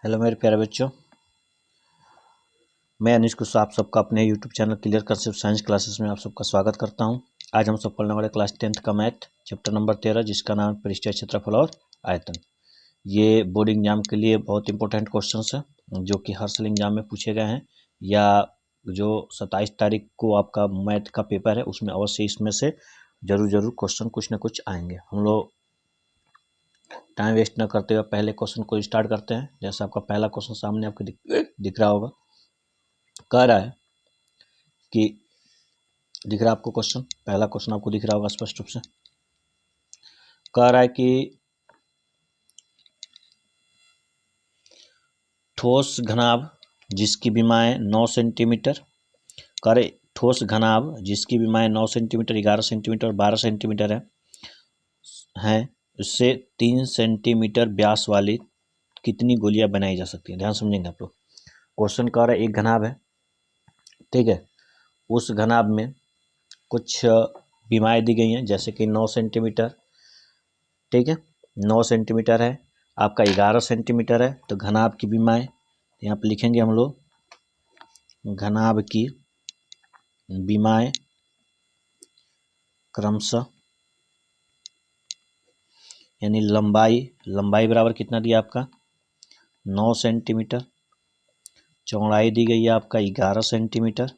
Hello मेरे प्यारे बच्चों, मैं अनिश कुशवाहा आप सबका अपने YouTube channel clear concept science classes में आप सबका स्वागत करता हूं। आज हम सब पढ़ने वाले क्लास 10th का मैथ चैप्टर नंबर 13 जिसका नाम है पृष्ठीय क्षेत्रफल और आयतन। ये बोर्ड एग्जाम के लिए बहुत इंपॉर्टेंट क्वेश्चंस हैं जो कि हर साल एग्जाम में पूछे गए हैं, या जो 27 तारीख को आपका मैथ का पेपर है उसमें अवश्य इसमें से जरूर क्वेश्चन कुछ न कुछ आएंगे। हम लोग टाइम वेस्ट न करते हुए पहले क्वेश्चन को स्टार्ट करते हैं। जैसे आपका पहला क्वेश्चन सामने आपको दिख रहा होगा, कह रहा है कि दिख रहा है आपको क्वेश्चन, पहला क्वेश्चन आपको दिख रहा होगा स्पष्ट रूप से। कह रहा है कि ठोस घनाभ जिसकी विमाएं 9 सेंटीमीटर, करे ठोस घनाभ जिसकी विमाएं 9 सेंटीमीटर, 11 सेंटीमीटर और 12 सेंटीमीटर है उससे 3 सेंटीमीटर व्यास वाली कितनी गोलियां बनाई जा सकती हैं। ध्यान समझेंगे आप लोग। क्वेश्चन कह रहा है एक घनाभ है, ठीक है, उस घनाभ में कुछ विमाएं दी गई हैं जैसे कि 9 सेंटीमीटर, ठीक है, 9 सेंटीमीटर है, आपका 11 सेंटीमीटर है, तो घनाभ की विमाएं यहाँ पे लिखेंगे हम लोग, घनाभ की विमाएं क्रमशः, यानी लंबाई बराबर कितना दिया आपका 9 सेंटीमीटर, चौड़ाई दी गई है आपका 11 सेंटीमीटर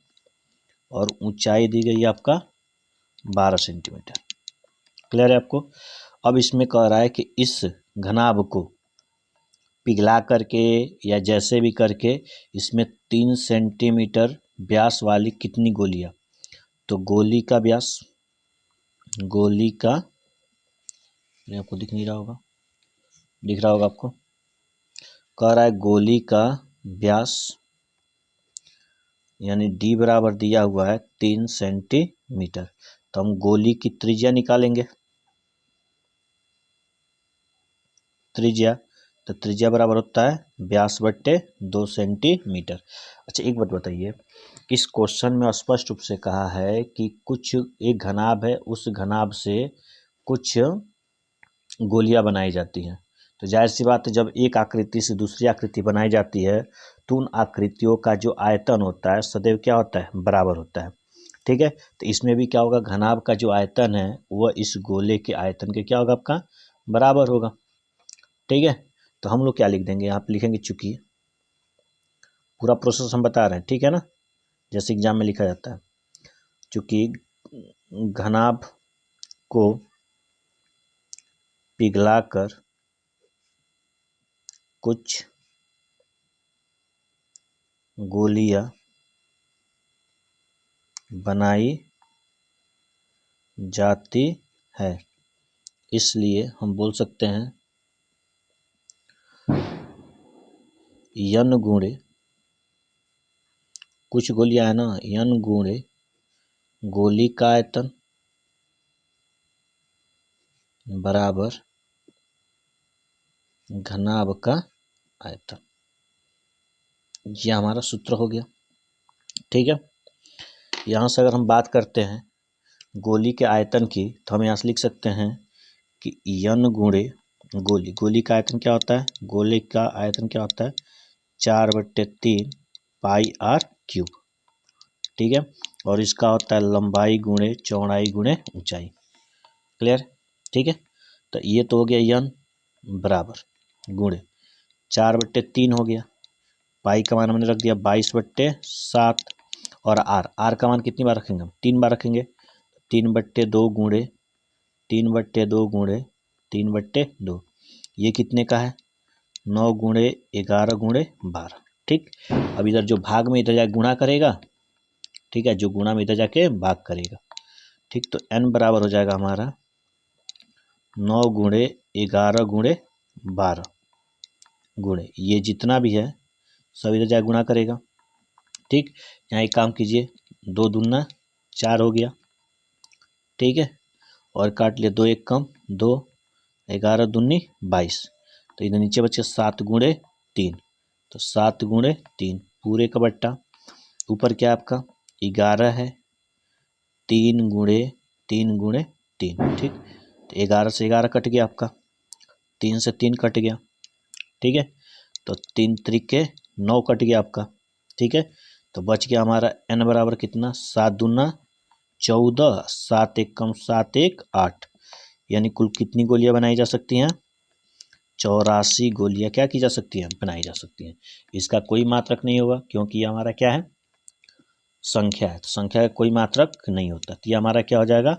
और ऊंचाई दी गई है आपका 12 सेंटीमीटर। क्लियर है आपको। अब इसमें कह रहा है कि इस घनाभ को पिघला करके या जैसे भी करके इसमें 3 सेंटीमीटर व्यास वाली कितनी गोलियां, तो गोली का व्यास, गोली का आपको दिख नहीं रहा होगा, दिख रहा होगा आपको, कह रहा है गोली का व्यास यानी d बराबर दिया हुआ है 3 सेंटीमीटर, तो हम गोली की त्रिज्या निकालेंगे। त्रिज्या, तो त्रिज्या बराबर होता है व्यास बट्टे 2 सेंटीमीटर। अच्छा एक बात बताइए, इस क्वेश्चन में स्पष्ट रूप से कहा है कि कुछ एक घनाभ है, उस घनाभ से कुछ गोलियां बनाई जाती हैं, तो जाहिर सी बात है जब एक आकृति से दूसरी आकृति बनाई जाती है तो उन आकृतियों का जो आयतन होता है सदैव क्या होता है, बराबर होता है, ठीक है। तो इसमें भी क्या होगा, घनाभ का जो आयतन है वह इस गोले के आयतन के क्या होगा, आपका बराबर होगा, ठीक है। तो हम लोग क्या लिख देंगे, यहाँ पे लिखेंगे, चूंकि पूरा प्रोसेस हम बता रहे हैं, ठीक है ना, जैसे एग्जाम में लिखा जाता है, चूंकि घनाभ को पिघलाकर कुछ गोलियां बनाई जाती है, इसलिए हम बोल सकते हैं n गुणे, कुछ गोलियां है ना, n गुणे गोली का आयतन बराबर घनाभ का आयतन। ये हमारा सूत्र हो गया, ठीक है। यहाँ से अगर हम बात करते हैं गोली के आयतन की, तो हम यहाँ से लिख सकते हैं कि n गुणे गोली का आयतन क्या होता है, गोले का आयतन क्या होता है 4/3 पाई r क्यूब, ठीक है, और इसका होता है लंबाई गुणे चौड़ाई गुणे ऊंचाई। क्लियर, ठीक है। तो ये तो हो गया n बराबर गुणे 4/3 हो गया, पाई का मान हमने रख दिया 22/7 और r का मान कितनी बार रखेंगे हम, 3 बार रखेंगे, 3/2 गुणे 3/2 गुणे 3/2, ये कितने का है 9 गुणे 11 गुणे 12, ठीक। अब इधर जो भाग में इधर जाके गुणा करेगा, ठीक है, जो गुणा में इधर जाके भाग करेगा, ठीक। तो n बराबर हो जाएगा हमारा 9 गुणे 11 गुणे 12 गुणे ये जितना भी है सब इधर जाके गुणा करेगा, ठीक। यहाँ एक काम कीजिए, 2 दूना 4 हो गया, ठीक है, और काट लिया 2 एक कम 2, 11 दूनी 22, तो इधर नीचे बचे 7 गुणे 3, तो 7 गुणे 3 पूरे का बट्टा, ऊपर क्या आपका 11 है, 3 गुणे 3 गुणे 3, ठीक। तो 11 से 11 कट गया आपका, 3 से 3 कट गया, ठीक है। तो 3 त्रिके 9 कट गया आपका, ठीक है। तो बच गया हमारा n बराबर कितना, 7 दूना 14, 7 एक कम 7 1 8, यानी कुल कितनी गोलियां बनाई जा सकती हैं, 84 गोलियां क्या की जा सकती हैं, बनाई जा सकती हैं। इसका कोई मात्रक नहीं होगा क्योंकि ये हमारा क्या है, संख्या है, तो संख्या का कोई मात्रक नहीं होता, तो ये हमारा क्या हो जाएगा,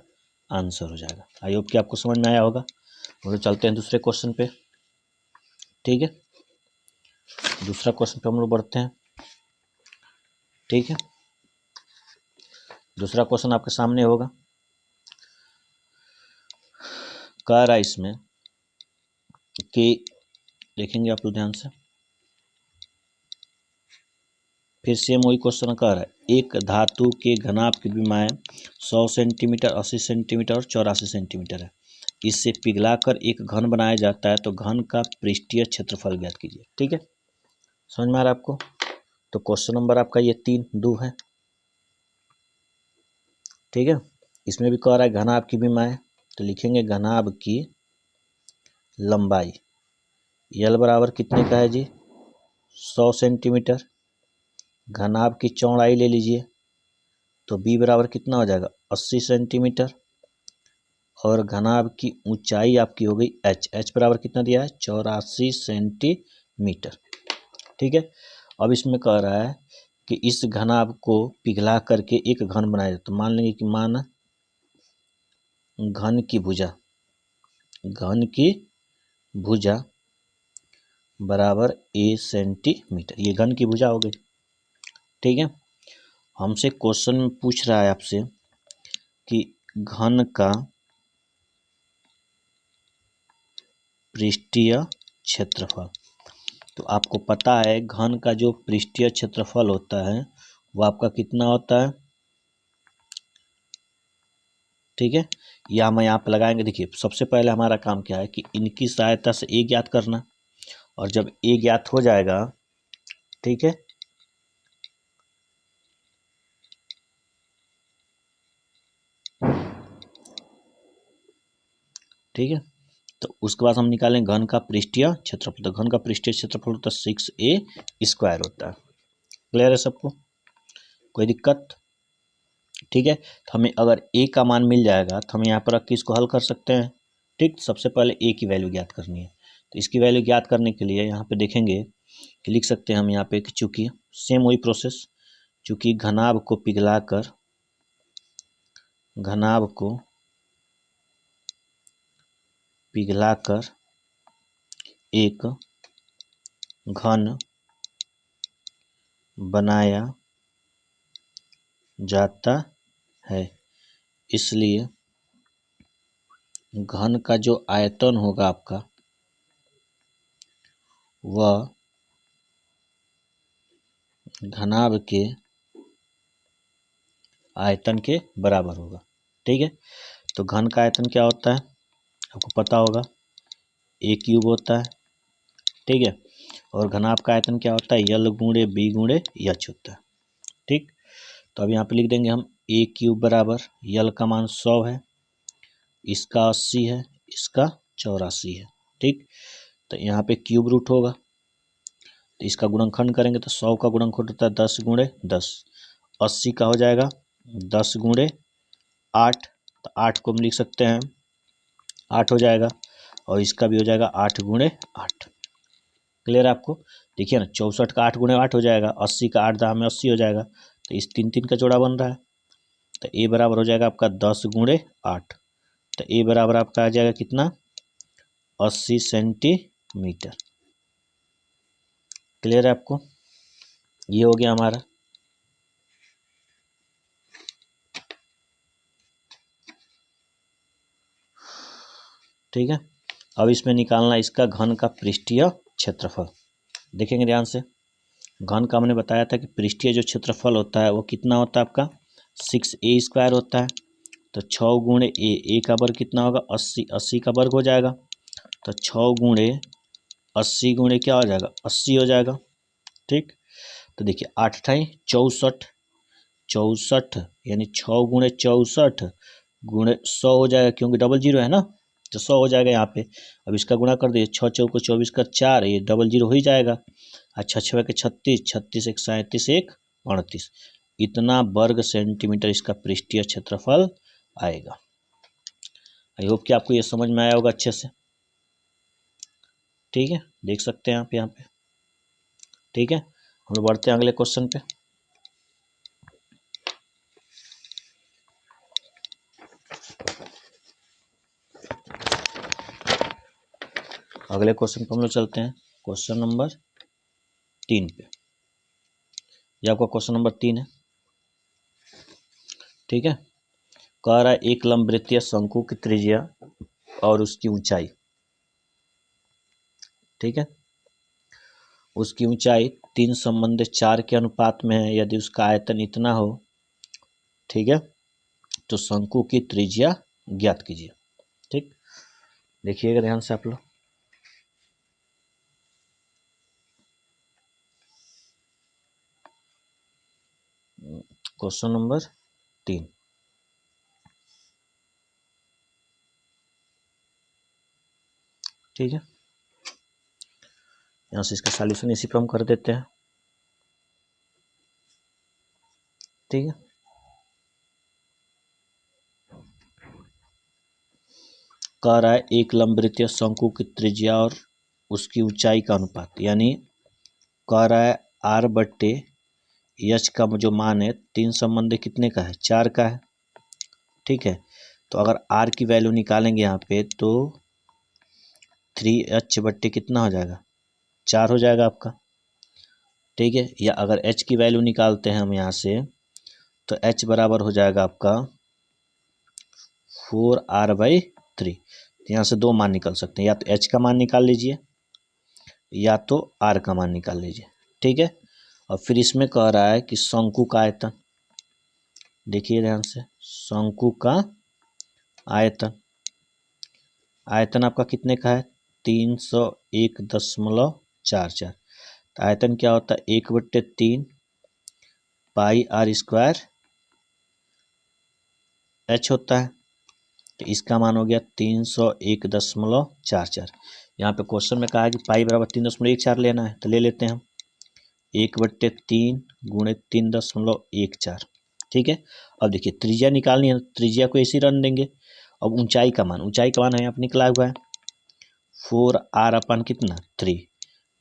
आंसर हो जाएगा। आई होप कि आपको समझ में आया होगा। तो चलते हैं दूसरे क्वेश्चन पे, ठीक है। दूसरा क्वेश्चन पे हम लोग बढ़ते हैं, ठीक है। दूसरा क्वेश्चन आपके सामने होगा, कह रहा है इसमें कि देखेंगे आप लोग ध्यान से, फिर सेम वही क्वेश्चन कह रहा है, एक धातु के घनाभ की विमाएं 100 सेंटीमीटर, 80 सेंटीमीटर और 84 सेंटीमीटर है। इससे पिघलाकर एक घन बनाया जाता है, तो घन का पृष्ठीय क्षेत्रफल ज्ञात कीजिए, ठीक है। समझ में आ रहा है आपको। तो क्वेश्चन नंबर आपका ये 3-2 है, ठीक है। इसमें भी कह रहा है घनाभ की विमाएं, तो लिखेंगे घनाभ की लंबाई यल बराबर कितने का है जी, 100 सेंटीमीटर। घनाभ की चौड़ाई ले लीजिए, तो बी बराबर कितना हो जाएगा, 80 सेंटीमीटर। और घनाभ की ऊंचाई आपकी हो गई एच बराबर कितना दिया है, 84 सेंटीमीटर, ठीक है। अब इसमें कह रहा है कि इस घनाभ को पिघला करके एक घन बनाया जाए, तो मान लेंगे कि मान घन की भुजा बराबर a सेंटीमीटर, ये घन की भुजा हो गई, ठीक है। हमसे क्वेश्चन में पूछ रहा है आपसे कि घन का पृष्ठीय क्षेत्रफल, तो आपको पता है घन का जो पृष्ठीय क्षेत्रफल होता है वो आपका कितना होता है, ठीक है। या हम यहाँ पे लगाएंगे, देखिए सबसे पहले हमारा काम क्या है कि इनकी सहायता से ए ज्ञात करना, और जब ए ज्ञात हो जाएगा, ठीक है, ठीक है, तो उसके बाद हम निकालें घन का पृष्ठीय क्षेत्रफल, तो घन का पृष्ठीय क्षेत्रफल होता है 6a² होता है। क्लियर है सबको, कोई दिक्कत, ठीक है। तो हमें अगर a का मान मिल जाएगा तो हम यहाँ पर रख के इसको हल कर सकते हैं, ठीक। सबसे पहले a की वैल्यू ज्ञात करनी है, तो इसकी वैल्यू ज्ञात करने के लिए यहाँ पे देखेंगे कि लिख सकते हैं हम यहाँ पे कि चूंकि सेम वही प्रोसेस, चूंकि घनाभ को पिघलाकर एक घन बनाया जाता है, इसलिए घन का जो आयतन होगा आपका वह घनाभ के आयतन के बराबर होगा, ठीक है। तो घन का आयतन क्या होता है आपको पता होगा, a³ होता है, ठीक है। और घनाभ का आयतन क्या होता है, यल गुणे बी गुणे एच होता है, ठीक। तो अब यहाँ पे लिख देंगे हम a³ बराबर, यल का मान 100 है, इसका 80 है, इसका 84 है, ठीक। तो यहाँ पे क्यूब रूट होगा, तो इसका गुणनखंड करेंगे तो 100 का गुणनखंड होता है 10 गुणे 10, 80 का हो जाएगा 10 गुणे 8, तो 8 को हम लिख सकते हैं 8 हो जाएगा, और इसका भी हो जाएगा 8 गुणे 8। क्लियर है आपको, देखिए ना 64 का 8 गुणे 8 हो जाएगा, 80 का 8 में 80 हो जाएगा, तो इस 3 का जोड़ा बन रहा है, तो ए बराबर हो जाएगा आपका 10 गुणे 8, तो ए बराबर आपका आ जाएगा कितना, 80 सेंटीमीटर। क्लियर है आपको, ये हो गया हमारा, ठीक है। अब इसमें निकालना इसका घन का पृष्ठीय क्षेत्रफल, देखेंगे ध्यान से। घन का हमने बताया था कि पृष्ठीय जो क्षेत्रफल होता है वो कितना होता है आपका 6a² होता है, तो 6 गुणे ए का वर्ग कितना होगा 80, 80 का वर्ग हो जाएगा, तो 6 गुणे 80 गुणे क्या हो जाएगा 80 हो जाएगा, ठीक। तो देखिए 8 × 64, 64 यानी 6 गुणे 64 गुणे 100 हो जाएगा, क्योंकि डबल जीरो है ना, तो 100 हो जाएगा यहाँ पे। अब इसका गुणा कर दिए, 6 चौको 24 का 4, ये डबल जीरो हो ही जाएगा। अच्छा 6 के 36, 36 एक 37, एक 38, इतना वर्ग सेंटीमीटर इसका पृष्ठीय क्षेत्रफल आएगा। आई होप कि आपको ये समझ में आया होगा अच्छे से। ठीक है, देख सकते हैं आप यहाँ पे। ठीक है, हम लोग बढ़ते हैं अगले क्वेश्चन पे। अगले क्वेश्चन पे हम लोग चलते हैं, क्वेश्चन नंबर 3 पे। ये आपका क्वेश्चन नंबर 3 है। ठीक है, कह रहा है एक लंबवृत्तीय शंकु की त्रिज्या और उसकी ऊंचाई, ठीक है, उसकी ऊंचाई 3 संबंधित 4 के अनुपात में है। यदि उसका आयतन इतना हो, ठीक है, तो शंकु की त्रिज्या ज्ञात कीजिए। ठीक, देखिएगा ध्यान से आप लोग। Question number 3। ठीक है, यहाँ से इसका सॉल्यूशन इसी पर हम कर देते हैं। ठीक है, कह रहा है एक लंबवृत्तीय शंकु की त्रिज्या और उसकी ऊंचाई का अनुपात, यानी कह रहा है आर बट्टे एच का जो मान है 3 संबंधी कितने का है, 4 का है। ठीक है, तो अगर आर की वैल्यू निकालेंगे यहाँ पे तो 3h बट्टे कितना हो जाएगा, 4 हो जाएगा आपका। ठीक है, या अगर h की वैल्यू निकालते हैं हम यहाँ से तो h बराबर हो जाएगा आपका 4r/3। यहाँ से दो मान निकल सकते हैं, या तो h का मान निकाल लीजिए या तो r का मान निकाल लीजिए। ठीक है, और फिर इसमें कह रहा है कि शंकु का आयतन, देखिए ध्यान से, शंकु का आयतन, आयतन आपका कितने का है, 301.44। तो आयतन क्या होता है, 1/3 पाई आर स्क्वायर एच होता है। तो इसका मान हो गया 301.44। यहाँ पे क्वेश्चन में कहा है कि पाई बराबर 3.14 लेना है, तो ले लेते हैं हम 1/3 गुणे 3.14। ठीक है, अब देखिए त्रिज्या निकालनी है, त्रिज्या को ऐसे रन देंगे। अब ऊंचाई का मान, ऊंचाई का मान है यहाँ पे निकला हुआ है 4r/, कितना 3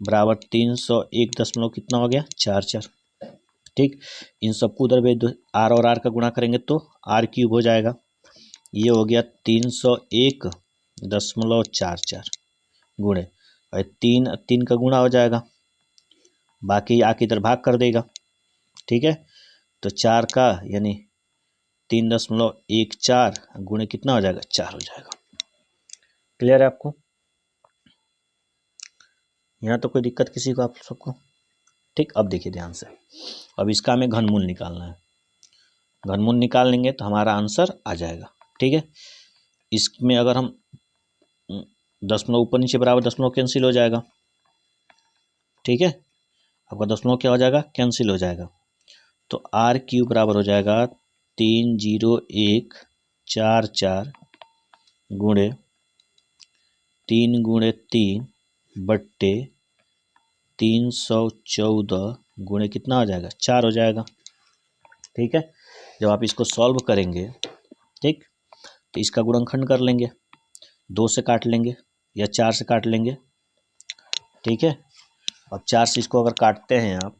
बराबर 301 कितना हो गया 44। ठीक, इन सबको उधर भेज दो, आर और आर का गुणा करेंगे तो r³ हो जाएगा। ये हो गया 301.44 गुणे, और 3 का गुणा हो जाएगा, बाकी आके इधर भाग कर देगा। ठीक है, तो 4 का यानी 3.14 गुणे कितना हो जाएगा, 4 हो जाएगा। क्लियर है आपको, यहाँ तो कोई दिक्कत किसी को, आप सबको। ठीक, अब देखिए ध्यान से, अब इसका हमें घनमूल निकालना है। घनमूल निकाल लेंगे तो हमारा आंसर आ जाएगा। ठीक है, इसमें अगर हम दशमलव ऊपर नीचे बराबर दशमलव कैंसिल हो जाएगा। ठीक है, आपका दशमलव क्या हो जाएगा, कैंसिल हो जाएगा। तो r³ बराबर हो जाएगा 30144 गुणे 3 गुणे 3 बट्टे 314 गुणे कितना हो जाएगा, 4 हो जाएगा। ठीक है, जब आप इसको सॉल्व करेंगे, ठीक, तो इसका गुणनखंड कर लेंगे, 2 से काट लेंगे या 4 से काट लेंगे। ठीक है, अब 4 से इसको अगर काटते हैं आप,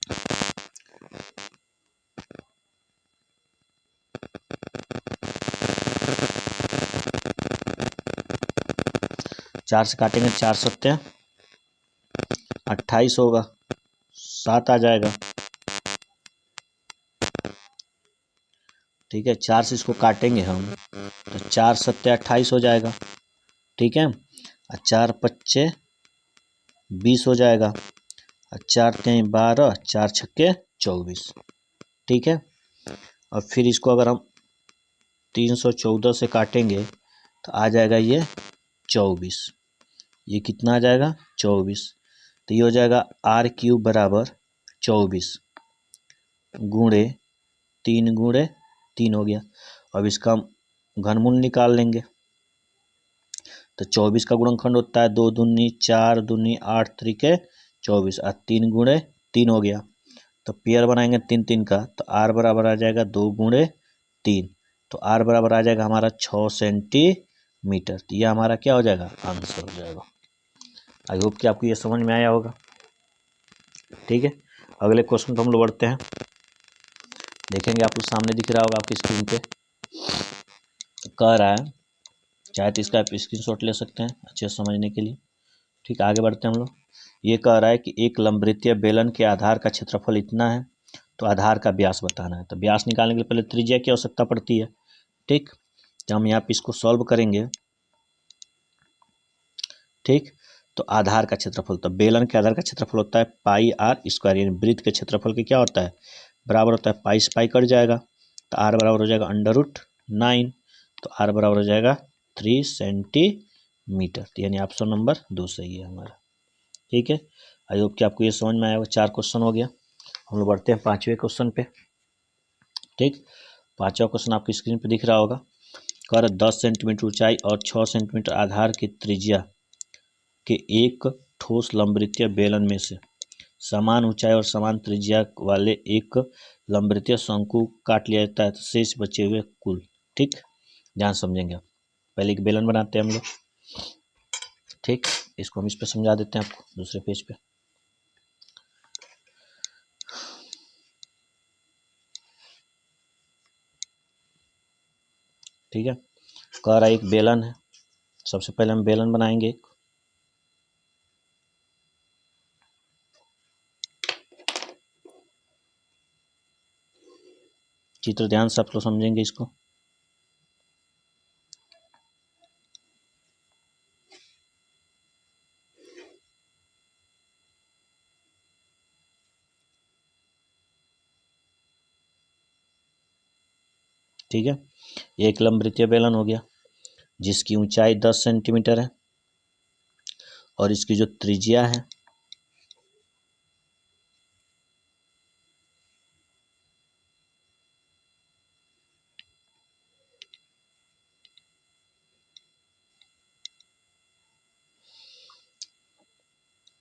चार से काटेंगे, 4 सत्ते 28 होगा, 7 आ जाएगा। ठीक है, 4 से इसको काटेंगे हम तो 4 सत्ते 28 हो जाएगा। ठीक है, और 4 पच्चे 20 हो जाएगा, और 4 तेईं 12, 4 छक्के 24। ठीक है, और फिर इसको अगर हम 314 से काटेंगे तो आ जाएगा ये 24, ये कितना आ जाएगा 24। तो ये हो जाएगा r³ बराबर 24 गुणे 3 गुणे 3 हो गया। अब इसका हम घनमूल निकाल लेंगे, तो 24 का गुणनखंड होता है 2 दूनी 4 दूनी 8 त्रिके 24 और 3 गुणे 3 हो गया। तो पेयर बनाएंगे 3 3 का, तो आर बराबर आ जाएगा 2 गुणे 3, तो आर बराबर आ जाएगा हमारा 6 सेंटीमीटर। तो यह हमारा क्या हो जाएगा, आंसर हो जाएगा। आई होप कि आपको ये समझ में आया होगा। ठीक है, अगले क्वेश्चन पर हम लोग बढ़ते हैं। देखेंगे आप लोग सामने दिख रहा होगा आपकी स्क्रीन पे, कह रहा है, चाहे तो इसका आप स्क्रीनशॉट ले सकते हैं अच्छे से समझने के लिए। ठीक, आगे बढ़ते हैं हम लोग। ये कह रहा है कि एक लंबवृत्तीय बेलन के आधार का क्षेत्रफल इतना है, तो आधार का व्यास बताना है। तो व्यास निकालने के लिए पहले त्रिज्या की आवश्यकता पड़ती है। ठीक, तो हम यहाँ पे इसको सॉल्व करेंगे। ठीक, तो आधार का क्षेत्रफल, तो बेलन के आधार का क्षेत्रफल होता है पाई आर स्क्वायर, यानी वृत्त के क्षेत्रफल के क्या होता है, बराबर होता है पाई से पाई कट जाएगा, तो आर बराबर हो जाएगा √9, तो आर बराबर हो जाएगा 3 सेंटीमीटर। तो यानी ऑप्शन नंबर 2 सही है हमारा। ठीक है, आई होप कि आपको ये समझ में आया होगा। 4 क्वेश्चन हो गया, हम लोग बढ़ते हैं 5वें क्वेश्चन पे। ठीक, 5वां क्वेश्चन आपकी स्क्रीन पे दिख रहा होगा। कर 10 सेंटीमीटर ऊंचाई और 6 सेंटीमीटर आधार की त्रिज्या के एक ठोस लंबवृत्तीय बेलन में से समान ऊंचाई और समान त्रिज्या वाले एक लंबवृत्तीय शंकु काट लिया जाता है, तो शेष बचे हुए कुल। ठीक, ध्यान समझेंगे आप। पहले एक बेलन बनाते हैं हम लोग। ठीक, इसको हम इस पे समझा देते हैं आपको दूसरे पेज पे। ठीक है, कह रहा है एक बेलन है। सबसे पहले हम बेलन बनाएंगे एक। चित्र ध्यान से आप लोग समझेंगे इसको। ठीक है, एक लंबवृत्तीय बेलन हो गया जिसकी ऊंचाई 10 सेंटीमीटर है और इसकी जो त्रिज्या है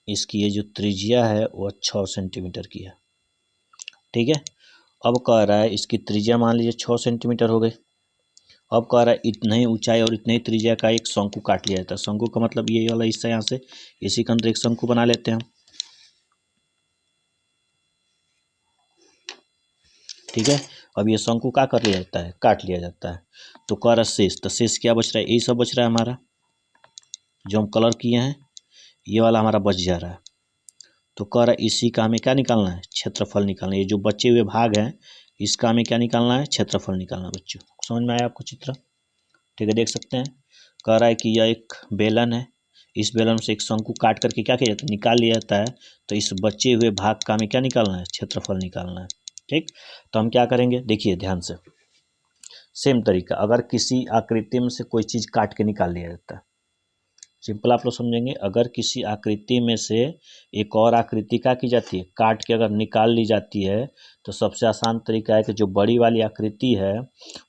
इसकी ये जो त्रिज्या है वो 6 सेंटीमीटर की है। ठीक है, अब कह रहा है इसकी त्रिज्या मान लीजिए 6 सेंटीमीटर हो गई। अब कह रहा है इतना ही ऊंचाई और इतने ही त्रिज्या का एक शंकु काट लिया जाता है। शंकु का मतलब ये वाला हिस्सा, यहाँ से इसी के अंदर एक शंकु बना लेते हैं हम। ठीक है, अब ये शंकु क्या कर लिया जाता है, काट लिया जाता है। तो कह रहा शेष, तो शेष क्या बच रहा है, यही सब बच रहा है हमारा, जो हम कलर किए हैं ये वाला हमारा बच जा रहा है। तो कह रहा है इसी का हमें क्या निकालना है, क्षेत्रफल निकालना है। ये जो बचे हुए भाग हैं इसका हमें क्या निकालना है, क्षेत्रफल निकालना है। बच्चों समझ में आया आपको चित्र। ठीक है, देख सकते हैं, कह रहा है कि यह एक बेलन है, इस बेलन से एक शंकु काट करके क्या किया जाता है, निकाल लिया जाता है। तो इस बचे हुए भाग का हमें क्या निकालना है, क्षेत्रफल निकालना है। ठीक, तो हम क्या करेंगे, देखिए ध्यान से। सेम तरीका, अगर किसी आकृति में से कोई चीज़ काट के निकाल लिया जाता है, सिंपल आप लोग समझेंगे। अगर किसी आकृति में से एक और आकृति क्या की जाती है, काट के अगर निकाल ली जाती है, तो सबसे आसान तरीका है कि जो बड़ी वाली आकृति है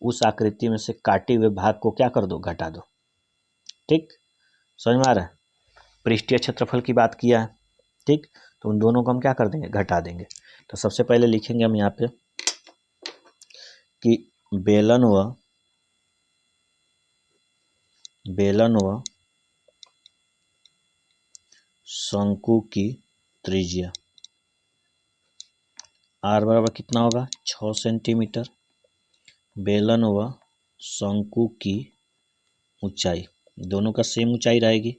उस आकृति में से काटे हुए भाग को क्या कर दो, घटा दो। ठीक, समझ में आ रहा है। पृष्ठीय क्षेत्रफल की बात किया है। ठीक, तो उन दोनों को हम क्या कर देंगे, घटा देंगे। तो सबसे पहले लिखेंगे हम यहाँ पे कि बेलन व शंकु की त्रिज्या आर बराबर कितना होगा, 6 सेंटीमीटर। बेलन व शंकु की ऊंचाई, दोनों का सेम ऊंचाई रहेगी,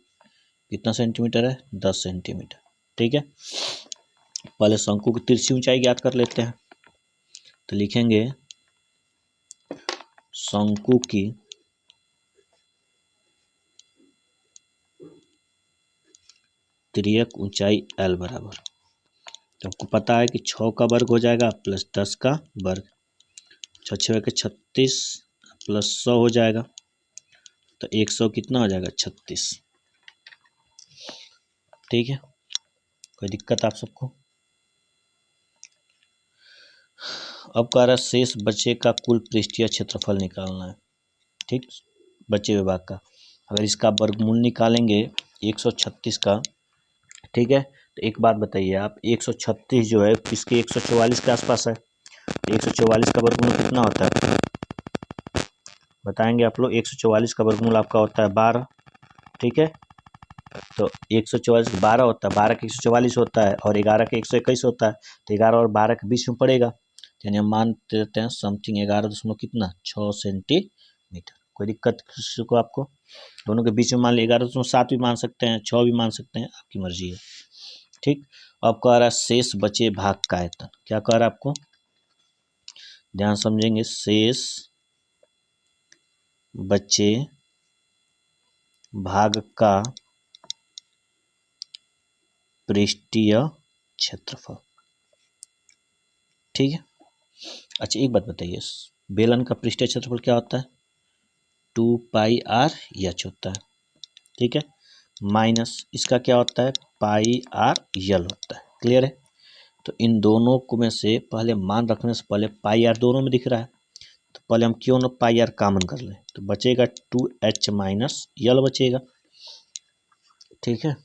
कितना सेंटीमीटर है, 10 सेंटीमीटर। ठीक है, पहले शंकु की तिरछी ऊंचाई ज्ञात कर लेते हैं। तो लिखेंगे शंकु की तिर्यक ऊंचाई L बराबर, तो आपको पता है कि 6 का वर्ग हो जाएगा प्लस 10 का वर्ग, 6 6 के 36 प्लस 100 हो जाएगा, तो 100 कितना हो जाएगा, 36। ठीक है, कोई दिक्कत आप सबको। अब कह रहा है शेष बचे का कुल पृष्ठीय क्षेत्रफल निकालना है। ठीक, बचे हुए भाग का, अगर इसका वर्गमूल निकालेंगे 136 का, ठीक है, तो एक बात बताइए आप, 136 जो है किसके 144 के आसपास है। 144 का वर्गमूल कितना होता है बताएंगे आप लोग। 144 का वर्गमूल आपका होता है 12, ठीक है। तो 144 12 होता है, 12 का 144 होता है और 11 का 121 होता है, तो 11 और 12 के बीच में पड़ेगा, यानी हम मान देते हैं समथिंग 11 दशमलव कितना 6 सेंटीमीटर। कोई दिक्कत किसी को आपको? दोनों के बीच में मान लिया 11.7 भी मान सकते हैं, 6 भी मान सकते हैं, आपकी मर्जी है, ठीक। अब कह रहा है शेष बचे भाग का आयतन। क्या कह रहा है आपको, ध्यान समझेंगे, शेष बचे भाग का पृष्ठीय क्षेत्रफल, ठीक है। अच्छा एक बात बताइए, बेलन का पृष्ठीय क्षेत्रफल क्या होता है? 2πr/h होता है, ठीक है, माइनस इसका क्या होता है? πr/l होता है। क्लियर है? तो इन दोनों को में से पहले मान रखने से पहले πr दोनों में दिख रहा है, तो पहले हम क्यों ना πr कॉमन कर लें, तो बचेगा 2h माइनस यल बचेगा, ठीक है,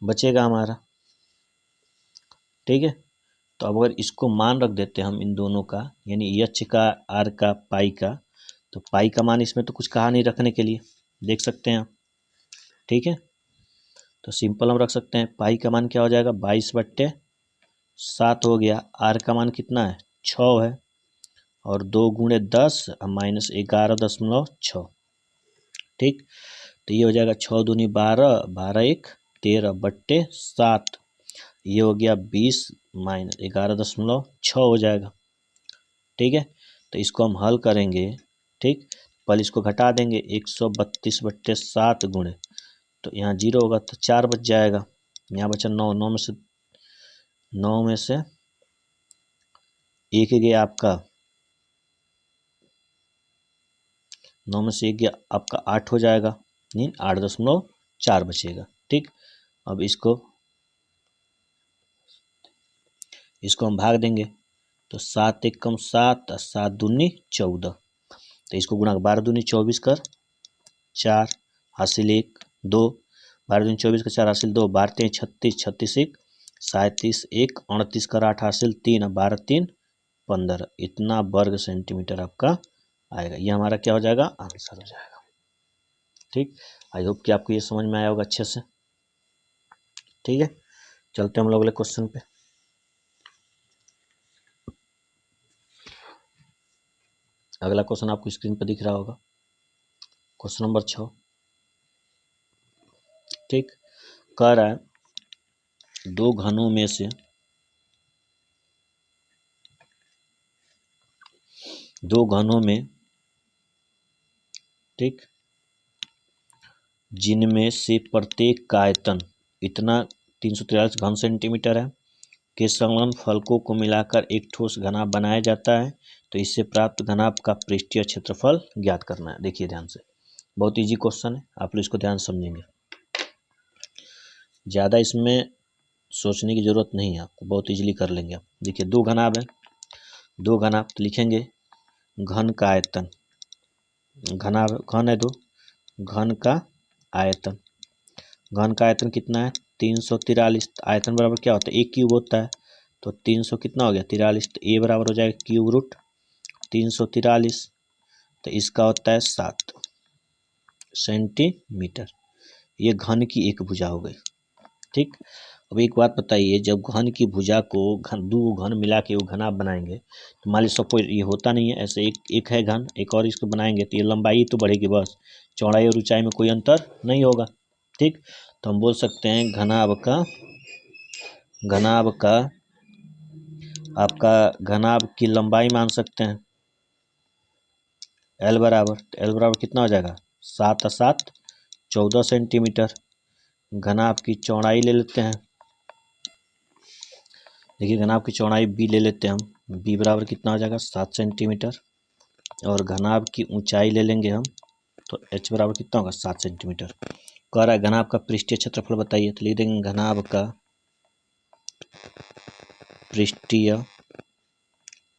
बचेगा हमारा, ठीक है। तो अब अगर इसको मान रख देते हैं हम इन दोनों का, यानी एच का, आर का, पाई का, तो पाई का मान इसमें तो कुछ कहा नहीं रखने के लिए, देख सकते हैं आप, ठीक है। तो सिंपल हम रख सकते हैं, पाई का मान क्या हो जाएगा 22/7 हो गया। आर का मान कितना है 6 है, और 2 गुणे 10 माइनस 11.6, ठीक। तो ये हो जाएगा 6 दूनी 12, 12 1 13/7, ये हो गया 20 माइनस 11.6 हो जाएगा, ठीक है। तो इसको हम हल करेंगे, ठीक, पहले इसको घटा देंगे, 132/7 गुणे, तो यहाँ 0 होगा तो 4 बच जाएगा, यहाँ बचा 9, 9 में से 1 गया आपका, 9 में से 1 गया आपका 8 हो जाएगा, नहीं 8.4 बचेगा, ठीक। अब इसको हम भाग देंगे, तो 7 एकम 7, 7 दूनी 14, तो इसको गुणा 12 दूनी 24 कर 4 हासिल 1 2, 12 दूनी 24 का 4 हासिल 2, 12 3 36, 36 1 37, 1 38 कर 8 हासिल 3, 12 3 15, इतना वर्ग सेंटीमीटर आपका आएगा। ये हमारा क्या हो जाएगा, आंसर हो जाएगा, ठीक। आई होप कि आपको ये समझ में आया होगा अच्छे से, ठीक है। चलते हम लोग अगले क्वेश्चन पे। अगला क्वेश्चन आपको स्क्रीन पर दिख रहा होगा, क्वेश्चन नंबर 6, ठीक। कह रहा है दो घनों में से ठीक, जिनमें से प्रत्येक का आयतन इतना 343 घन सेंटीमीटर है, के संलग्न फलकों को मिलाकर एक ठोस घनाभ बनाया जाता है, तो इससे प्राप्त घनाभ का पृष्ठीय क्षेत्रफल ज्ञात करना है। देखिए ध्यान से, बहुत इजी क्वेश्चन है, आप लोग इसको ध्यान समझेंगे, ज़्यादा इसमें सोचने की जरूरत नहीं है, आपको बहुत इजीली कर लेंगे आप। देखिए दो घनाभ है, दो घनाभ तो लिखेंगे घन का आयतन, घनाभ घन है दो, घन का आयतन, घन का आयतन कितना है 343, आयतन बराबर क्या होता है 1 क्यूब होता है, तो 300 कितना हो गया 43, तो ए बराबर हो जाएगा क्यूब रूट 343, तो इसका होता है 7 सेंटीमीटर। ये घन की एक भुजा हो गई, ठीक। अब एक बात बताइए, जब घन की भुजा को दो घन मिला के वो घनाभ बनाएंगे, तो मान लीजिए सपोज ये होता नहीं है ऐसे, एक है घन, एक और इसको बनाएंगे तो ये लंबाई तो बढ़ेगी, बस चौड़ाई और ऊंचाई में कोई अंतर नहीं होगा, ठीक। तो हम बोल सकते हैं घनाभ का आपका घनाभ की लंबाई मान सकते हैं एल बराबर, तो एल बराबर कितना हो जाएगा 7 और 7 14 सेंटीमीटर। घनाभ की चौड़ाई ले लेते हैं, देखिए घनाभ की चौड़ाई बी ले लेते हैं हम, बी बराबर कितना हो जाएगा 7 सेंटीमीटर, और घनाभ की ऊंचाई ले लेंगे हम, तो एच बराबर कितना होगा 7 सेंटीमीटर। कह रहा है घनाभ का पृष्ठीय क्षेत्रफल बताइए, तो लिख देंगे घनाभ का पृष्ठीय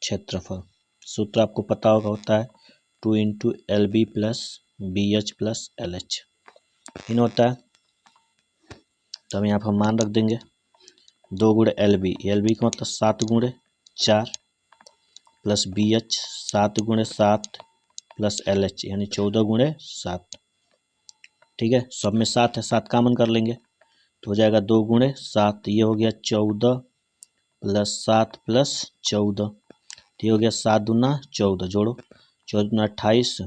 क्षेत्रफल, सूत्र आपको पता होगा, होता है 2 × LB + BH प्लस LH इन होता है। तो हम यहाँ पर मान रख देंगे 2 गुणे LB, LB का मतलब 7 गुणे 4 प्लस BH 7 गुणे 7 प्लस LH यानी 14 गुणे 7। ठीक है, सब में 7 है, 7 कॉमन कर लेंगे तो हो जाएगा 2 गुणे 7, ये हो गया 14 प्लस 7 प्लस 14, ये हो गया 7 दूना 14, जोड़ो 14 दूना 28,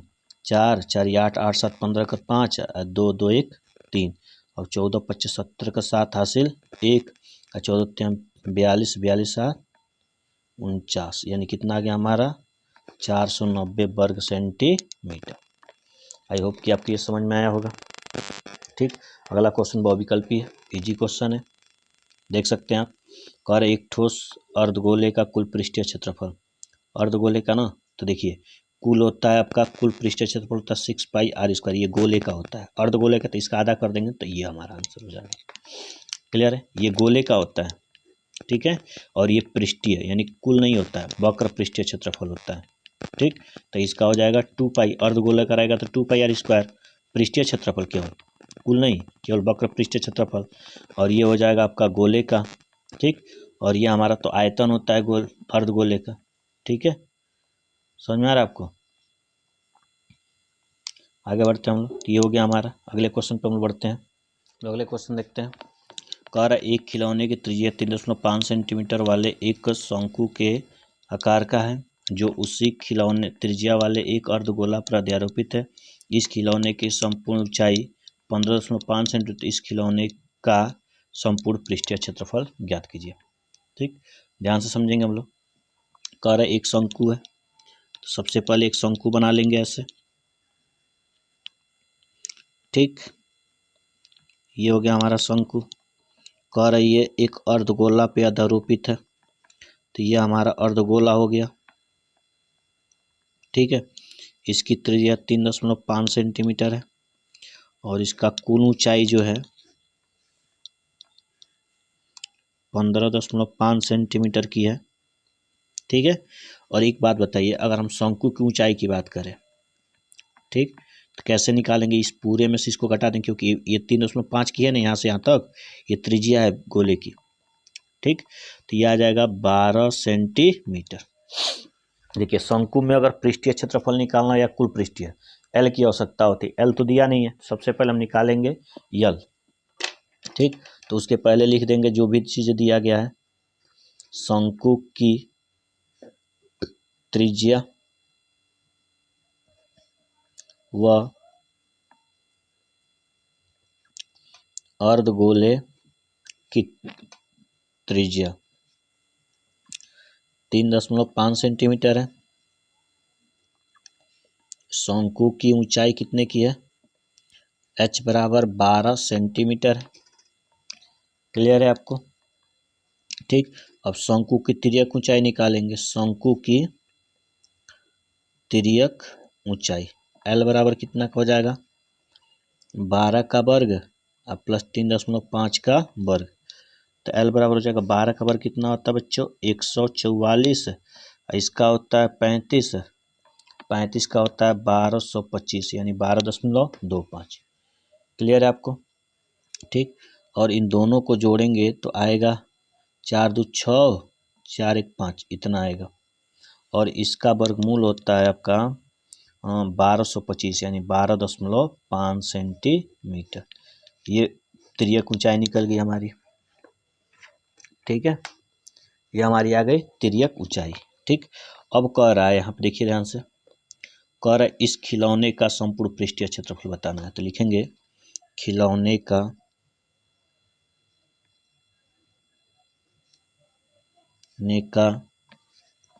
4 4 ये 8 8 7 15 का 5, 2 2 1 3 और 14 25 70 का 7 हासिल 1 और 14 42 42 7 49 यानी कितना आ गया हमारा 490 वर्ग सेंटीमीटर। आई होप कि आपको ये समझ में आया होगा। ठीक, अगला क्वेश्चन बहुविकल्पी है, इजी क्वेश्चन है, देख सकते हैं आप। कह रहे एक ठोस अर्धगोले का कुल पृष्ठीय क्षेत्रफल, अर्धगोले का ना, तो देखिए कुल होता है आपका कुल पृष्ठीय क्षेत्रफल होता है 6 पाई आर स्क्वायर, ये गोले का होता है, अर्धगोले का तो इसका आधा कर देंगे तो ये हमारा आंसर हो जाएगा। क्लियर है, ये गोले का होता है, ठीक है, और ये पृष्ठीय यानी कुल नहीं होता है, वक्र पृष्ठीय क्षेत्रफल होता है। ठीक, तो इसका हो जाएगा 2 पाई, अर्धगोले का रहेगा तो 2 पाई आर स्क्वायर, पृष्ठीय क्षेत्रफल केवल, कुल नहीं, केवल वक्र पृष्ठीय क्षेत्रफल, और ये हो जाएगा आपका गोले का। ठीक, और ये हमारा तो आयतन होता है गोल अर्धगोले का। ठीक है, समझ में आ रहा है आपको। आगे बढ़ते हैं हम लोग, ये हो गया हमारा। अगले क्वेश्चन पे हम लोग बढ़ते हैं, तो अगले क्वेश्चन देखते हैं। कह रहा एक खिलौने की त्रिज्या 3.5 सेंटीमीटर वाले एक शंकु के आकार का है जो उसी खिलौने त्रिज्या वाले एक अर्धगोला पर अध्यारोपित है। इस खिलौने की संपूर्ण ऊंचाई 15.5 सेंटीमीटर, इस खिलौने का संपूर्ण पृष्ठीय क्षेत्रफल ज्ञात कीजिए। ठीक, ध्यान से समझेंगे हम लोग। कह रहा एक शंकु है, तो सबसे पहले एक शंकु बना लेंगे ऐसे। ठीक, ये हो गया हमारा शंकु। कह रही है एक अर्धगोला पे अध्यारोपित है, तो ये हमारा अर्धगोला हो गया। ठीक है, इसकी त्रिज्या 3.5 सेंटीमीटर है और इसका कुल ऊंचाई जो है 15.5 सेंटीमीटर की है। ठीक है, और एक बात बताइए, अगर हम शंकु की ऊंचाई की बात करें, ठीक, तो कैसे निकालेंगे, इस पूरे में से इसको घटा दें, क्योंकि ये 3.5 की है ना, यहाँ से यहाँ तक ये त्रिज्या है गोले की। ठीक, तो ये आ जाएगा 12 सेंटीमीटर। देखिए शंकु में अगर पृष्ठीय क्षेत्रफल निकालना या कुल पृष्ठीय, एल की आवश्यकता होती है, एल तो दिया नहीं है, सबसे पहले हम निकालेंगे यल। ठीक, तो उसके पहले लिख देंगे जो भी चीज दिया गया है, शंकु की त्रिज्या व अर्धगोले की त्रिज्या 3.5 सेंटीमीटर है। शंकु की ऊंचाई कितने की है, h बराबर 12 सेंटीमीटर है। क्लियर है आपको। ठीक, अब शंकु की तिर्यक ऊंचाई निकालेंगे, शंकु की तिर्यक ऊंचाई l बराबर कितना का हो जाएगा 12 का वर्ग और प्लस 3.5 का वर्ग, तो l बराबर हो जाएगा 12 का वर्ग कितना होता है बच्चों 144, इसका होता है 35, 35 का होता है 1225 यानी 12.25। क्लियर है आपको। ठीक, और इन दोनों को जोड़ेंगे तो आएगा 4 2 6 4 1 5 इतना आएगा, और इसका वर्गमूल होता है आपका 1225 यानी 12.5 सेंटीमीटर। ये तिर्यक ऊंचाई निकल गई हमारी। ठीक है, ये हमारी आ गई तिर्यक ऊंचाई। ठीक, अब कह रहा है यहाँ पे देखिए ध्यान से, कह रहा है इस खिलौने का संपूर्ण पृष्ठीय क्षेत्रफल बताना है, तो लिखेंगे खिलौने का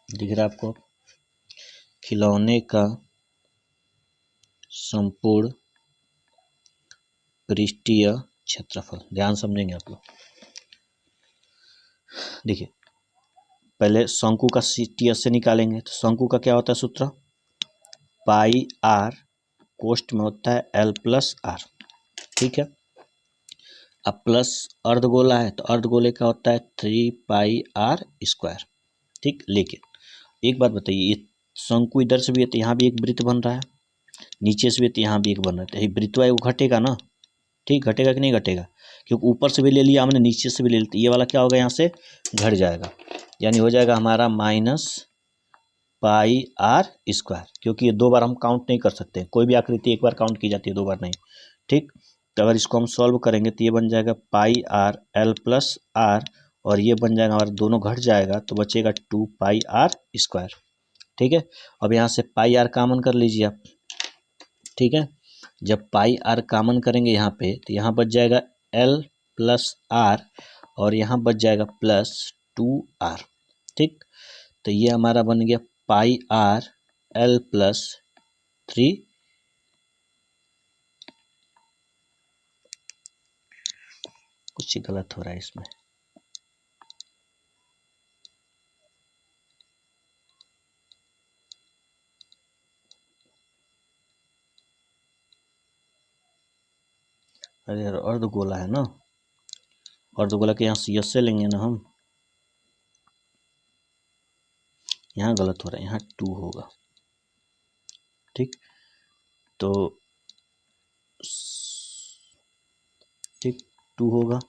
दिख रहा है आपको, खिलौने का संपूर्ण पृष्ठीय क्षेत्रफल। ध्यान समझेंगे आप लोग। देखिए पहले शंकु का टीएस से निकालेंगे, तो शंकु का क्या होता है सूत्र, पाई आर कोष्ठ में होता है एल प्लस आर। ठीक है, अब प्लस अर्धगोला है तो अर्धगोले का होता है 3 पाई आर स्क्वायर। ठीक, लेकिन एक बात बताइए, ये शंकु इधर से भी है तो यहाँ भी एक वृत्त बन रहा है, नीचे से भी तो यहाँ भी एक बन रहा है, तो वृत्त वो घटेगा ना, ठीक, घटेगा कि नहीं घटेगा, क्योंकि ऊपर से भी ले लिया हमने, नीचे से भी ले लिया, ये वाला क्या होगा यहाँ से घट जाएगा, यानी हो जाएगा हमारा माइनस पाई आर स्क्वायर, क्योंकि ये दो बार हम काउंट नहीं कर सकते, कोई भी आकृति एक बार काउंट की जाती है, दो बार नहीं, ठीक। तो अगर इसको हम सॉल्व करेंगे तो ये बन जाएगा पाई आर एल प्लस आर, और ये बन जाएगा हमारा, दोनों घट जाएगा तो बचेगा 2 पाई आर स्क्वायर, ठीक है। अब यहाँ से पाई आर कामन कर लीजिए आप, ठीक है। जब पाई आर कामन करेंगे यहाँ पे तो यहाँ बच जाएगा एल प्लस आर, और यहाँ बच जाएगा प्लस 2 आर, ठीक। तो ये हमारा बन गया पाई आर एल प्लस 3, कुछ गलत हो रहा है इसमें, अरे यार अर्धगोला है ना, अर्धगोला के यहाँ सी एस से लेंगे ना हम, यहाँ गलत हो रहा है, यहाँ 2 होगा, ठीक। तो ठीक 2 होगा,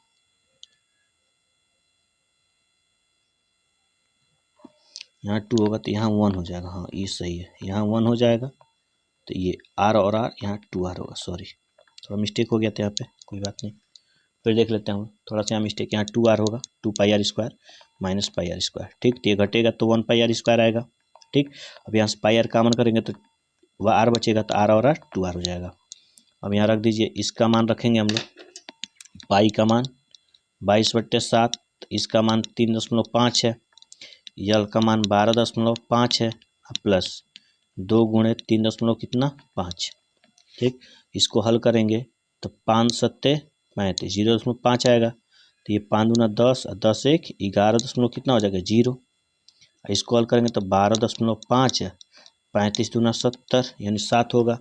यहाँ 2 होगा तो यहाँ 1 हो जाएगा, हाँ ये सही है, यहाँ 1 हो जाएगा, तो ये आर और आर यहाँ 2 आर होगा, सॉरी थोड़ा मिस्टेक हो गया था यहाँ पे, कोई बात नहीं, फिर देख लेते हैं हम, थोड़ा सा यहाँ मिस्टेक, यहाँ 2 आर होगा, 2 pi R square minus pi R square, ठीक। तो ये घटेगा तो 1 पाई आर स्क्वायर आएगा, ठीक। अब यहाँ से पाई आर कामन करेंगे तो वह आर बचेगा, तो आर और आर 2 आर हो जाएगा। अब यहाँ रख दीजिए, इसका मान रखेंगे हम लोग, पाई का मान 22/7, इसका मान 3.5 है, यल का मान 12.5 है, प्लस 2 गुणे 3 कितना 5, ठीक। इसको हल करेंगे तो 5×7=35, 0.5 आएगा, तो ये 5 दूना 10 और 10 एक 11 कितना हो जाएगा 0, इसको हल करेंगे तो 12.5 है, 35 दूना 70 यानी 7 होगा,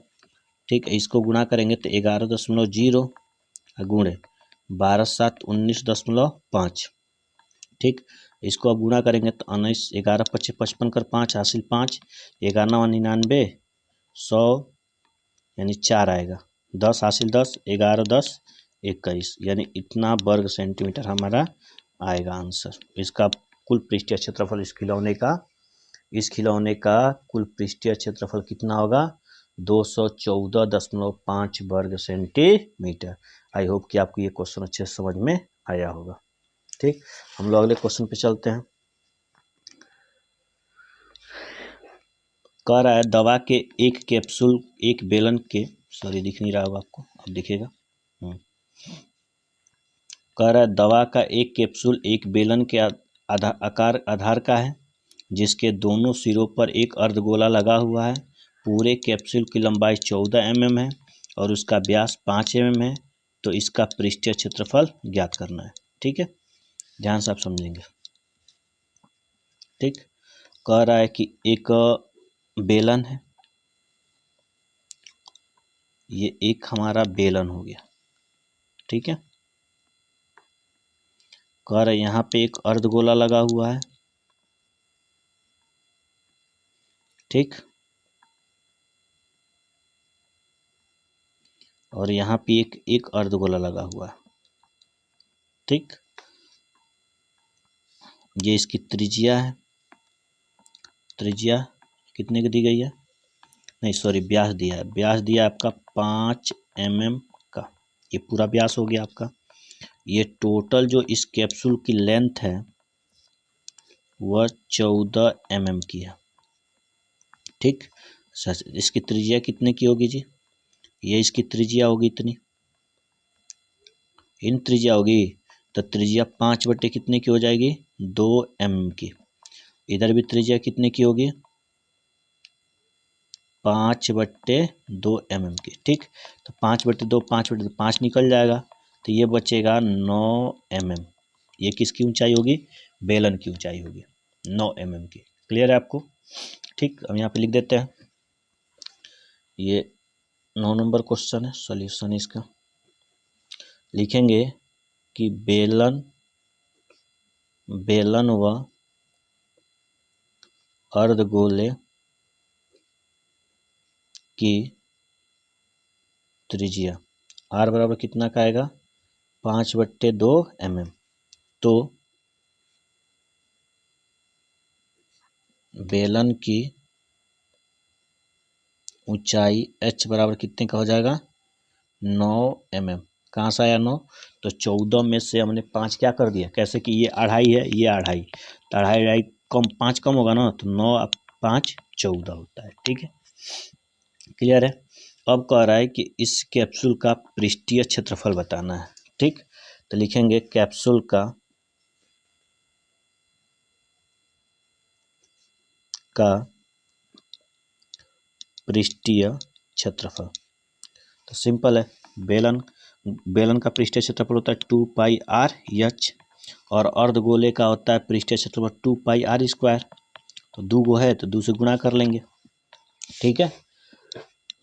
ठीक। इसको गुणा करेंगे तो 11.0 गुणे 12×7=19.5, ठीक। इसको अब गुणा करेंगे तो 19 11×5 = 55 कर 5 हासिल 5, 11×99 100 यानी 4 आएगा, 10 हासिल 10, 11×10 21, यानी इतना वर्ग सेंटीमीटर हमारा आएगा आंसर। इसका कुल पृष्ठीय क्षेत्रफल इस खिलौने का कुल पृष्ठीय क्षेत्रफल कितना होगा 214.5 वर्ग सेंटीमीटर। आई होप कि आपको ये क्वेश्चन अच्छे से समझ में आया होगा, ठीक। हम लोग अगले क्वेश्चन पे चलते हैं। कह रहा है दवा के एक कैप्सूल एक बेलन के, सॉरी दिख नहीं रहा होगा आपको, अब दिखेगा, कह रहा है दवा का एक कैप्सूल एक बेलन के आधार का है, जिसके दोनों सिरों पर एक अर्धगोला लगा हुआ है, पूरे कैप्सूल की लंबाई 14 mm है और उसका व्यास 5 mm है, तो इसका पृष्ठीय क्षेत्रफल ज्ञात करना है, ठीक है, ध्यान से आप समझेंगे, ठीक। कह रहा है कि एक बेलन है, ये एक हमारा बेलन हो गया, ठीक है। कह रहा है यहाँ पे एक अर्धगोला लगा हुआ है, ठीक, और यहाँ पे एक अर्धगोला लगा हुआ है, ठीक। ये इसकी त्रिज्या है, त्रिज्या कितने की दी गई है, नहीं सॉरी व्यास दिया है, व्यास दिया आपका 5 mm का, ये पूरा व्यास हो गया आपका। ये टोटल जो इस कैप्सूल की लेंथ है वह 14 mm की है, ठीक। इसकी त्रिज्या कितने की होगी जी, ये इसकी त्रिज्या होगी इतनी, इन त्रिज्या होगी तो त्रिज्या 5 कितने की हो जाएगी 2 mm की, इधर भी त्रिज्या कितने की होगी 5/2 mm की, ठीक। तो 5/2 5 निकल जाएगा, तो ये बचेगा 9 mm, ये किसकी ऊंचाई होगी बेलन की ऊंचाई होगी 9 mm की, क्लियर है आपको, ठीक। अब यहाँ पे लिख देते हैं, ये 9 नंबर क्वेश्चन है, सॉल्यूशन इसका लिखेंगे कि बेलन व अर्धगोले की त्रिज्या, आर बराबर कितना का आएगा 5/2 mm। तो बेलन की ऊंचाई h बराबर कितने का हो जाएगा 9 mm। कहाँ से आया 9? तो 14 में से हमने 5 क्या कर दिया, कैसे कि ये 2.5 है, ये 2.5, तो 2.5 कम 5 कम होगा ना, तो 9 5 14 होता है। ठीक है, क्लियर है। अब कह रहा है कि इस कैप्सूल का पृष्ठीय क्षेत्रफल बताना है। ठीक, तो लिखेंगे कैप्सूल का पृष्ठीय क्षेत्रफल। तो सिंपल है, बेलन का पृष्ठीय क्षेत्रफल होता है 2πr/h और अर्धगोले का होता है पृष्ठीय क्षेत्रफल 2πr²। तो 2 गो है तो 2 से गुणा कर लेंगे। ठीक है,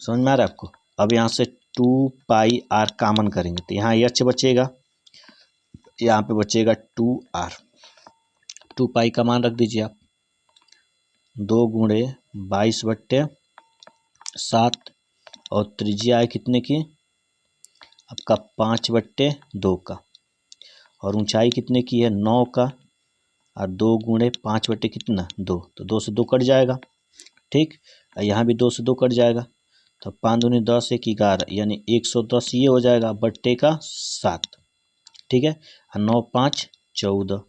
समझ में आ रहा है आपको। अब यहाँ से 2πr कॉमन करेंगे तो यहाँ h बचेगा, यहाँ पे बचेगा 2r। 2π का मान रख दीजिए आप, 2 गुणे 22/7 और त्रिज्या है कितने की आपका 5/2 का, और ऊंचाई कितने की है 9 का, और 2 गुणे 5 कितना 2, तो 2 से 2 कट जाएगा। ठीक, यहाँ भी 2 से 2 कट जाएगा, तो 5 दूनी 10 1 11 यानी 110 ये हो जाएगा बट्टे का 7। ठीक है, 9 5 14,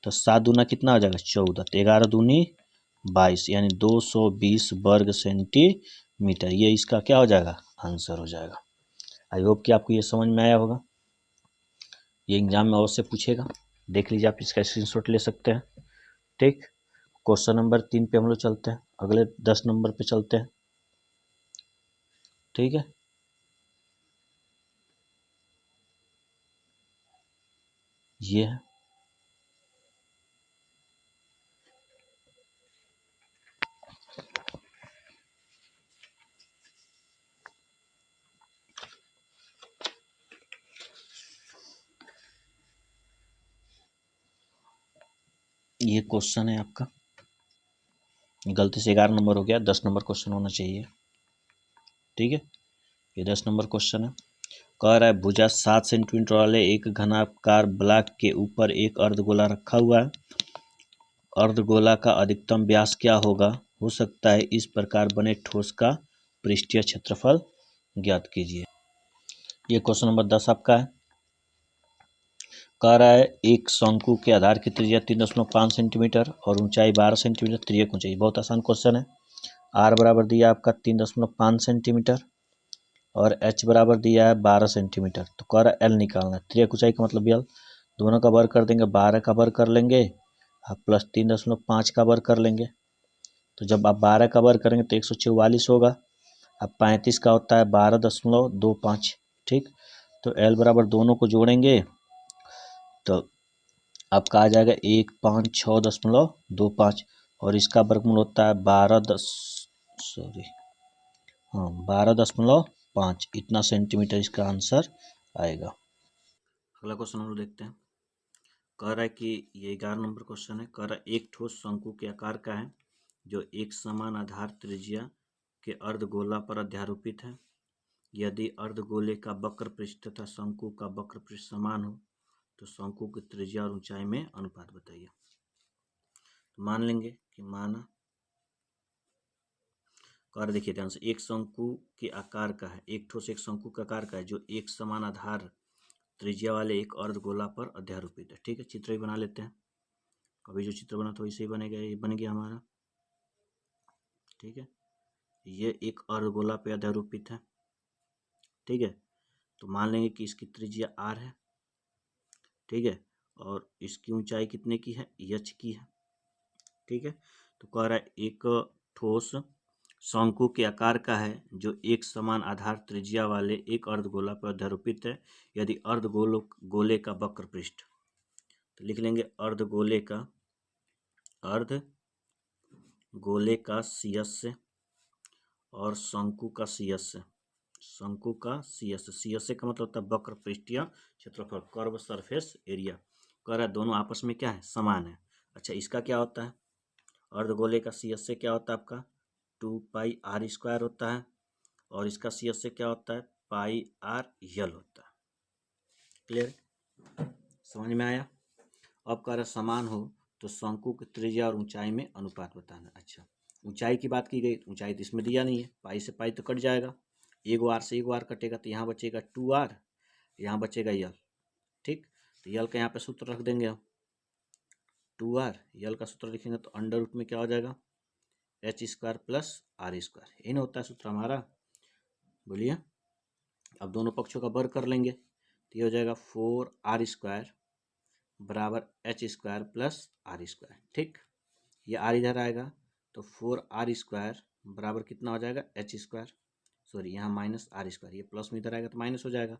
तो 7 दूना कितना हो जाएगा 14, तो 11 दूनी 22 यानी 220 वर्ग सेंटीमीटर। ये इसका क्या हो जाएगा आंसर हो जाएगा। आई होप कि आपको ये समझ में आया होगा। ये एग्जाम में अवश्य पूछेगा, देख लीजिए, आप इसका स्क्रीनशॉट ले सकते हैं। ठीक, क्वेश्चन नंबर 3 पे हम लोग चलते हैं, अगले 10 नंबर पे चलते हैं। ठीक है, ये है ये क्वेश्चन है आपका, गलती से 11 नंबर हो गया, 10 नंबर क्वेश्चन होना चाहिए। ठीक है, ये 10 नंबर क्वेश्चन है। कह रहा है भुजा 7 सेंटीमीटर वाले एक घनाकार ब्लॉक के ऊपर एक अर्धगोला रखा हुआ है। अर्धगोला का अधिकतम व्यास क्या होगा हो सकता है, इस प्रकार बने ठोस का पृष्ठीय क्षेत्रफल ज्ञात कीजिए। ये क्वेश्चन नंबर 10 आपका है। कह रहा है एक शंकु के आधार की त्रिज्या 3.5 सेंटीमीटर और ऊंचाई 12 सेंटीमीटर, त्रिज्या ऊंचाई। बहुत आसान क्वेश्चन है। आर बराबर दिया आपका 3.5 सेंटीमीटर और एच बराबर दिया है 12 सेंटीमीटर। तो कह रहा है एल निकालना है, त्रिज्या ऊंचाई का मतलब एल, दोनों का वर्ग कर देंगे, 12 का वर्ग कर लेंगे आप प्लस 3.5 का वर्ग कर लेंगे। तो जब आप 12 का वर्ग करेंगे तो 144 होगा। अब 35 का होता है 12.25। ठीक, तो एल बराबर दोनों को जोड़ेंगे तो आपका आ जाएगा 156.25 और इसका वर्गमूल होता है 12.5, इतना सेंटीमीटर इसका आंसर आएगा। अगला क्वेश्चन हम लोग देखते हैं। कह रहा है कि ये 11 नंबर क्वेश्चन है। कह रहा है एक ठोस शंकु के आकार का है जो एक समान आधार त्रिज्या के अर्धगोला पर अध्यारोपित है। यदि अर्धगोले का वक्र पृष्ठ तथा शंकु का वक्र पृष्ठ समान हो तो शंकु की त्रिज्या और ऊंचाई में अनुपात बताइए। तो मान लेंगे कि माना, कर देखिए ध्यान से, एक शंकु के आकार का है, एक ठोस एक शंकु के आकार का है जो एक समान आधार त्रिज्या वाले एक अर्धगोला पर अध्यारोपित है। ठीक है, चित्र ही बना लेते हैं। अभी जो चित्र बना था वैसे ही बनेगा, ये बन गया हमारा। ठीक है, ये एक अर्धगोला पे अध्यारोपित है। ठीक है, तो मान लेंगे कि इसकी त्रिज्या r है। ठीक है, और इसकी ऊंचाई कितने की है h की है। ठीक है, तो कह रहा है एक ठोस शंकु के आकार का है जो एक समान आधार त्रिज्या वाले एक अर्धगोला पर अध्यारोपित है। यदि गोले का वक्र पृष्ठ, तो लिख लेंगे अर्धगोले का शीर्ष और शंकु का शीर्ष, शंकु का शीर्ष का मतलब होता है वक्र पृष्ठीय क्षेत्रफल, कर्व सरफेस एरिया। कह रहा है दोनों आपस में क्या है समान है। अच्छा, इसका क्या होता है, अर्धगोले का शीर्ष से क्या होता है आपका 2πr² होता है और इसका शीर्ष से क्या होता है पाई आर यल होता है। क्लियर, समझ में आया। अब कह रहा समान हो तो शंकु की त्रिज्या और ऊंचाई में अनुपात बताना। अच्छा, ऊंचाई की बात की गई, ऊंचाई तो इसमें दिया नहीं है, पाई से पाई तो कट जाएगा, एक आर से एक आर कटेगा, तो यहाँ बचेगा 2r, यहाँ बचेगा यल। ठीक, तो यल का यहाँ पे सूत्र रख देंगे हम, 2r, यल का सूत्र लिखेंगे तो अंडर रूट में क्या हो जाएगा, h² प्लस r², यही ना होता है सूत्र हमारा। बोलिए, अब दोनों पक्षों का वर्ग कर लेंगे तो ये हो जाएगा 4r² बराबर h² प्लस r²। ठीक, ये r इधर आएगा तो 4r² बराबर कितना हो जाएगा, h², सॉरी यहाँ माइनस r², ये प्लस में इधर आएगा तो माइनस हो जाएगा,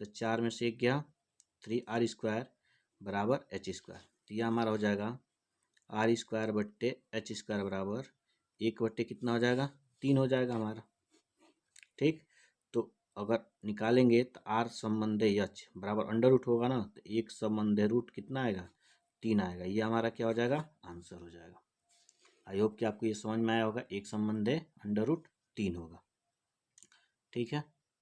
तो 4 में से 1 गया, 3r² बराबर h², तो यह हमारा हो जाएगा r² बट्टे h² बराबर 1 बट्टे कितना हो जाएगा, 3 हो जाएगा हमारा। ठीक, तो अगर निकालेंगे तो r संबंधे h बराबर अंडर रूट होगा ना, तो 1 संबंधे रूट कितना आएगा, 3 आएगा, ये हमारा क्या हो जाएगा, आंसर हो जाएगा। आई होप कि आपको ये समझ में आया होगा, 1 संबंधे अंडर रूट 3 होगा। ठीक है।